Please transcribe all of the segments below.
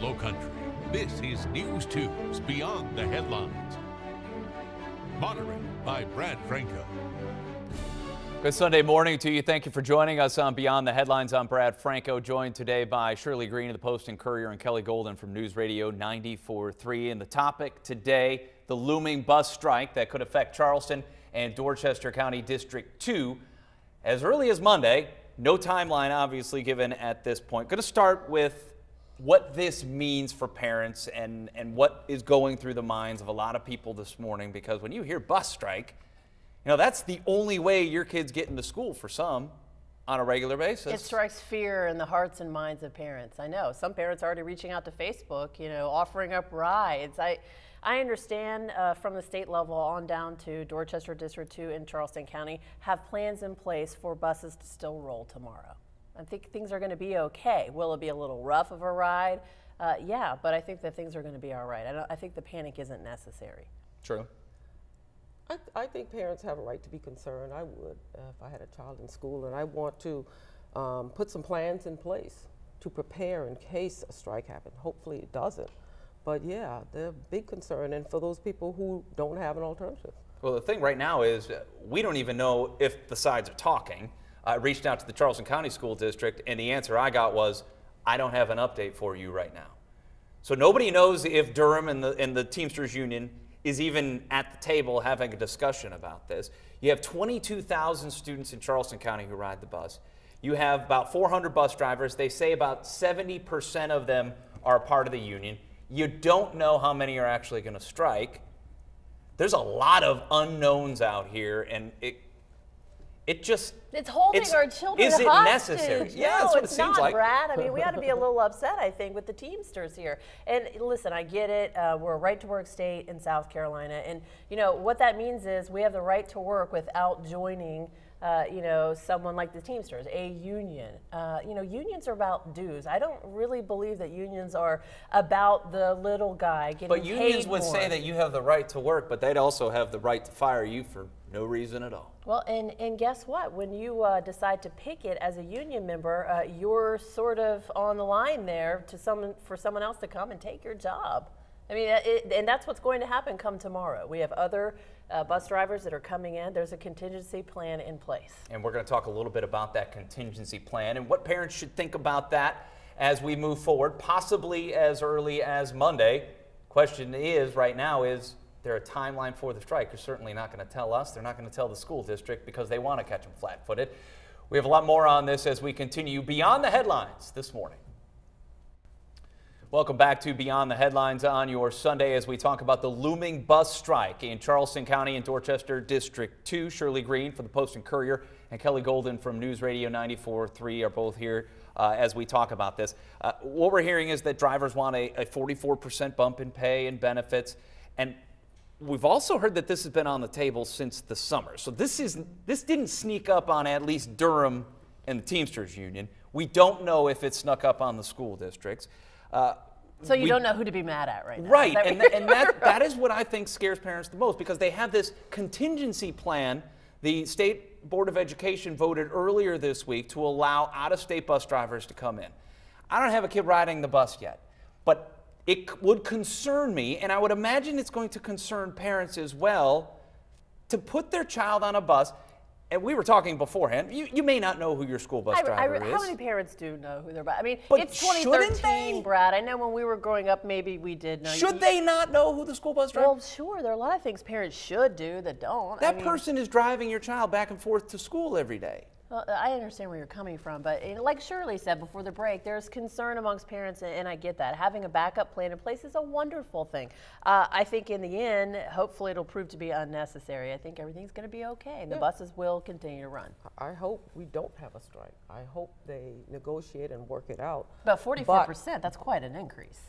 Lowcountry, this is News 2's Beyond the Headlines. Moderated by Brad Franco. Good Sunday morning to you. Thank you for joining us on Beyond the Headlines. I'm Brad Franco, joined today by Shirley Green of the Post and Courier and Kelly Golden from News Radio 94.3. And the topic today, the looming bus strike that could affect Charleston and Dorchester County District 2 as early as Monday. No timeline obviously given at this point. Going to start with what this means for parents and what is going through the minds of a lot of people this morning, because when you hear bus strike, you know, that's the only way your kids get into school for some on a regular basis. It strikes fear in the hearts and minds of parents. I know some parents are already reaching out to Facebook, you know, offering up rides. I understand from the state level on down to Dorchester District 2 in Charleston County have plans in place for buses to still roll tomorrow. I think things are going to be okay. Will it be a little rough of a ride? Yeah, but I think that things are going to be all right. I think the panic isn't necessary. True. I think parents have a right to be concerned. I would if I had a child in school, and I want to put some plans in place to prepare in case a strike happens. Hopefully it doesn't. But yeah, they're a big concern, and for those people who don't have an alternative. Well, the thing right now is we don't even know if the sides are talking. I reached out to the Charleston County School District, and the answer I got was, I don't have an update for you right now. So nobody knows if Durham and the Teamsters Union is even at the table having a discussion about this. You have 22,000 students in Charleston County who ride the bus. You have about 400 bus drivers. They say about 70% of them are a part of the union. You don't know how many are actually going to strike. There's a lot of unknowns out here, and it's holding our children hostage. Is it necessary? Yeah, that's what it seems like. Brad. I mean, we ought to be a little upset, I think, with the Teamsters here. And listen, I get it. We're a right-to-work state in South Carolina, and you know what that means is we have the right to work without joining, you know, someone like the Teamsters, a union. You know, unions are about dues. I don't really believe that unions are about the little guy getting paid more. But unions would say that you have the right to work, but they'd also have the right to fire you for no reason at all. Well, and guess what? When you decide to picket as a union member, you're sort of on the line there for someone else to come and take your job. I mean, and that's what's going to happen come tomorrow. We have other bus drivers that are coming in. There's a contingency plan in place. And we're going to talk a little bit about that contingency plan and what parents should think about that as we move forward, possibly as early as Monday. Question is, right now, is there a timeline for the strike? They're certainly not going to tell us. They're not going to tell the school district because they want to catch them flat-footed. We have a lot more on this as we continue Beyond the Headlines this morning. Welcome back to Beyond the Headlines on your Sunday as we talk about the looming bus strike in Charleston County and Dorchester District 2. Shirley Green for the Post and Courier and Kelly Golden from News Radio 94.3 are both here as we talk about this. What we're hearing is that drivers want a 44% bump in pay and benefits, and we've also heard that this has been on the table since the summer. So this didn't sneak up on at least Durham and the Teamsters Union. We don't know if it snuck up on the school districts. So you don't know who to be mad at right now. Right, that is what I think scares parents the most, because they have this contingency plan. The State Board of Education voted earlier this week to allow out-of-state bus drivers to come in. I don't have a kid riding the bus yet, but it would concern me, and I would imagine it's going to concern parents as well, to put their child on a bus. And we were talking beforehand, you may not know who your school bus driver is. How many parents do know who their bus? I mean, but it's 2013, Brad. I know when we were growing up, maybe we did know. Should they not know who the school bus driver is? Well, sure. There are a lot of things parents should do that don't. That person is driving your child back and forth to school every day. Well, I understand where you're coming from, but like Shirley said before the break, there's concern amongst parents, and I get that. Having a backup plan in place is a wonderful thing. I think in the end, hopefully it'll prove to be unnecessary. I think everything's going to be okay, and the buses will continue to run. I hope we don't have a strike. I hope they negotiate and work it out. But 44%, that's quite an increase.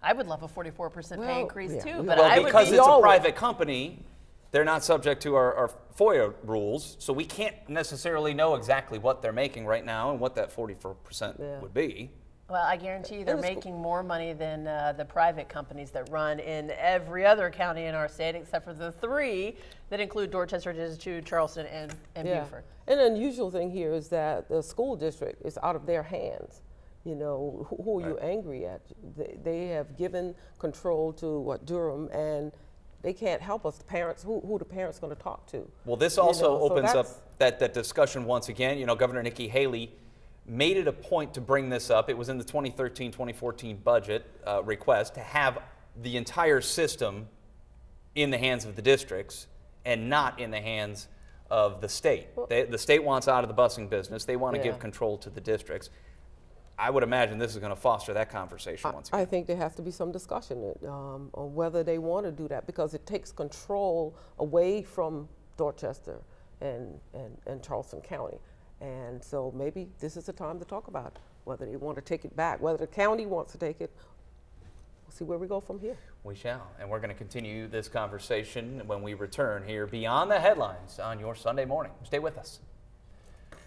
I would love a 44% pay increase too, but because it's a private company, they're not subject to our FOIA rules, so we can't necessarily know exactly what they're making right now and what that 44% would be. Well, I guarantee you they're making more money than the private companies that run in every other county in our state, except for the three that include Dorchester, District 2, Charleston, and Beaufort. An unusual thing here is that the school district is out of their hands. You know, who are you angry at? They have given control to Durham, and they can't help us. The parents, who the parents going to talk to? Well, this also so opens up that discussion once again. You know, Governor Nikki Haley made it a point to bring this up. It was in the 2013-2014 budget request to have the entire system in the hands of the districts and not in the hands of the state. The state wants out of the busing business. They want to give control to the districts. I would imagine this is going to foster that conversation once again. I think there has to be some discussion on whether they want to do that, because it takes control away from Dorchester and Charleston County. And so maybe this is the time to talk about whether they want to take it back, whether the county wants to take it. We'll see where we go from here. We shall. And we're going to continue this conversation when we return here Beyond the Headlines on your Sunday morning. Stay with us.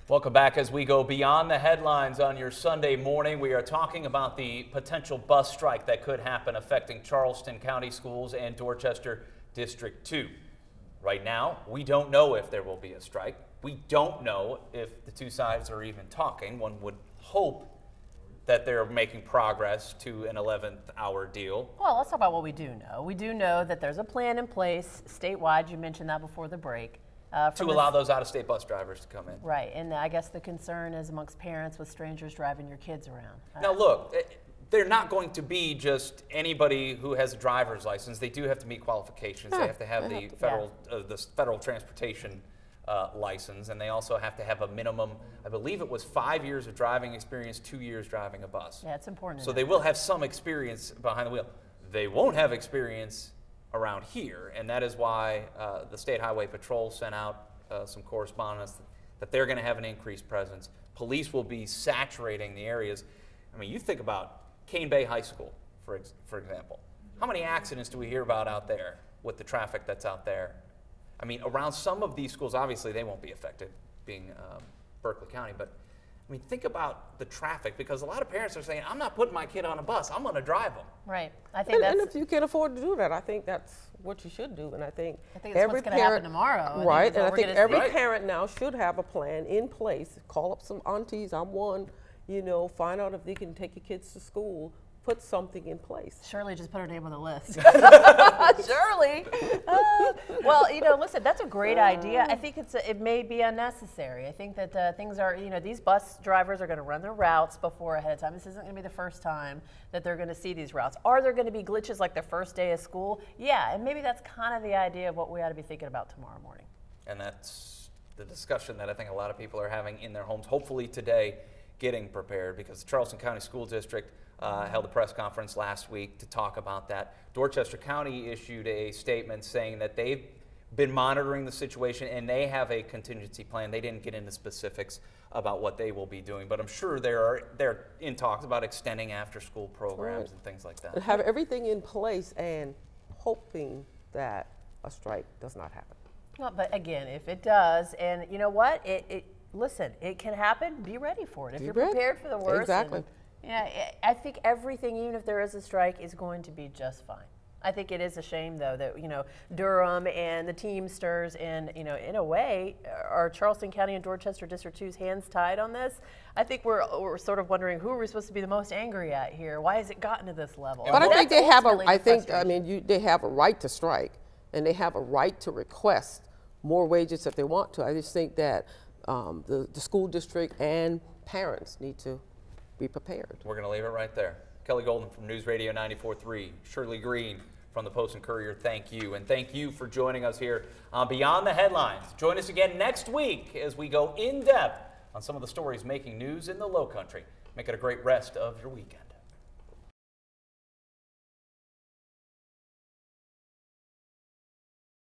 Welcome back as we go beyond the headlines on your Sunday morning. We are talking about the potential bus strike that could happen affecting Charleston County Schools and Dorchester District 2. Right now, we don't know if there will be a strike. We don't know if the two sides are even talking. One would hope that they're making progress to an 11th hour deal. Well, let's talk about what we do know. We do know that there's a plan in place statewide. You mentioned that before the break. To allow those out-of-state bus drivers to come in. Right, and I guess the concern is amongst parents with strangers driving your kids around. Now look, they're not going to be just anybody who has a driver's license. They do have to meet qualifications. They have to have the federal transportation license, and they also have to have a minimum, I believe it was 5 years of driving experience, 2 years driving a bus. Yeah, it's important. So they will have some experience behind the wheel. They won't have experience around here, and that is why the State Highway Patrol sent out some correspondence that they're going to have an increased presence. Police will be saturating the areas. I mean, you think about Cane Bay High School, for example. How many accidents do we hear about out there with the traffic that's out there? I mean, around some of these schools, obviously they won't be affected, being Berkeley County, but I mean, think about the traffic, because a lot of parents are saying, I'm not putting my kid on a bus, I'm going to drive them. Right. I think and if you can afford to do that, I think that's what you should do. And I think that's what's going to happen tomorrow. Right, and I think every parent now should have a plan in place. Call up some aunties, I'm one, you know, find out if they can take your kids to school. Put something in place. Shirley just put her name on the list. Shirley. Well, you know, listen, that's a great idea. I think it may be unnecessary. I think that things are, you know, these bus drivers are going to run their routes before ahead of time. This isn't going to be the first time that they're going to see these routes. Are there going to be glitches like the first day of school? Yeah, and maybe that's kind of the idea of what we ought to be thinking about tomorrow morning. And that's the discussion that I think a lot of people are having in their homes, hopefully today, getting prepared, because the Charleston County School District held a press conference last week to talk about that. Dorchester County issued a statement saying that they've been monitoring the situation and they have a contingency plan. They didn't get into specifics about what they will be doing, but I'm sure they're in talks about extending after-school programs and things like that. Have everything in place and hoping that a strike does not happen. Well, but again, if it does, and you know what, listen, it can happen. Be ready for it. If you're prepared for the worst. Exactly. Yeah, I think everything, even if there is a strike, is going to be just fine. I think it is a shame, though, that, you know, Durham and the Teamsters and, you know, in a way, are Charleston County and Dorchester District 2's hands tied on this? I think we're sort of wondering, who are we supposed to be the most angry at here? Why has it gotten to this level? But I think they have they have a right to strike, and they have a right to request more wages if they want to. I just think that the school district and parents need to be prepared. We're going to leave it right there. Kelly Golden from News Radio 94.3, Shirley Green from the Post and Courier, thank you. And thank you for joining us here on Beyond the Headlines. Join us again next week as we go in depth on some of the stories making news in the Low Country. Make it a great rest of your weekend.